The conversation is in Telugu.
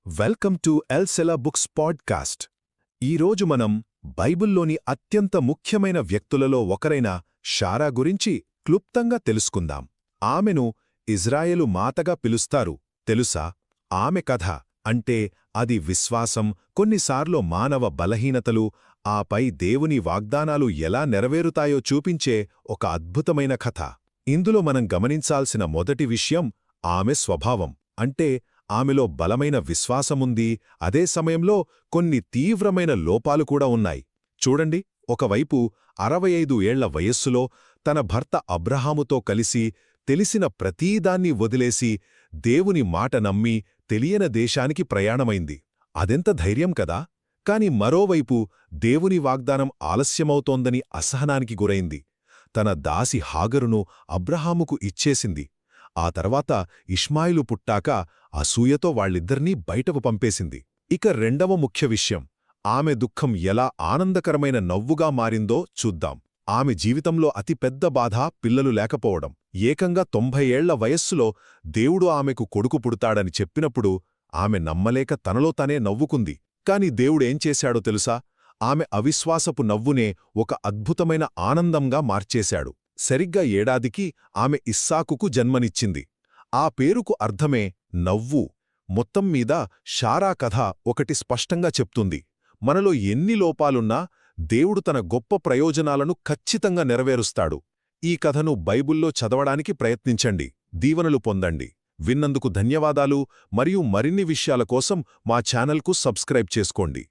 Welcome to Elsela books podcast. ఈరోజు మనం బైబిల్లోని అత్యంత ముఖ్యమైన వ్యక్తులలో ఒకరైన షారా గురించి క్లుప్తంగా తెలుసుకుందాం. ఆమెను ఇజ్రాయేలు మాతగా పిలుస్తారు తెలుసా? ఆమె కథ అంటే అది విశ్వాసం, కొన్నిసార్లు మానవ బలహీనతలు, ఆపై దేవుని వాగ్దానాలు ఎలా నెరవేరుతాయో చూపించే ఒక అద్భుతమైన కథ. ఇందులో మనం గమనించాల్సిన మొదటి విషయం ఆమె స్వభావం. అంటే ఆమెలో బలమైన విశ్వాసముంది, అదే సమయంలో కొన్ని తీవ్రమైన లోపాలు కూడా ఉన్నాయి. చూడండి, ఒకవైపు 65 ఏళ్ల వయస్సులో తన భర్త అబ్రహాముతో కలిసి తెలిసిన ప్రతీదాన్ని వదిలేసి దేవుని మాట నమ్మి తెలియని దేశానికి ప్రయాణమైంది. అదెంత ధైర్యం కదా! కాని మరోవైపు దేవుని వాగ్దానం ఆలస్యమవుతోందని అసహనానికి గురైంది. తన దాసి హాగరును అబ్రహాముకు ఇచ్చేసింది. ఆ తర్వాత ఇష్మాయిలు పుట్టాక అసూయతో వాళ్ళిద్దరినీ బయటకు పంపేసింది. ఇక రెండవ ముఖ్య విషయం, ఆమె దుఃఖం ఎలా ఆనందకరమైన నవ్వుగా మారిందో చూద్దాం. ఆమె జీవితంలో అతిపెద్ద బాధ పిల్లలు లేకపోవడం. ఏకంగా 90 ఏళ్ల వయస్సులో దేవుడు ఆమెకు కొడుకు పుడతాడని చెప్పినప్పుడు ఆమె నమ్మలేక తనలో తనే నవ్వుకుంది. కాని దేవుడేం చేశాడో తెలుసా? ఆమె అవిశ్వాసపు నవ్వునే ఒక అద్భుతమైన ఆనందంగా మార్చేశాడు. సరిగ్గా ఏడాదికి ఆమె ఇస్సాకుకు జన్మనిచ్చింది. ఆ పేరుకు అర్థమే నవ్వు. మొత్తం మీద షారా కథ ఒకటి స్పష్టంగా చెప్తుంది: మనలో ఎన్ని లోపాలున్నా దేవుడు తన గొప్ప ప్రయోజనాలను ఖచ్చితంగా నెరవేరుస్తాడు. ఈ కథను బైబిల్లో చదవడానికి ప్రయత్నించండి, దీవెనలు పొందండి. విన్నందుకు ధన్యవాదాలు. మరియు మరిన్ని విషయాల కోసం మా ఛానల్కు సబ్స్క్రైబ్ చేసుకోండి.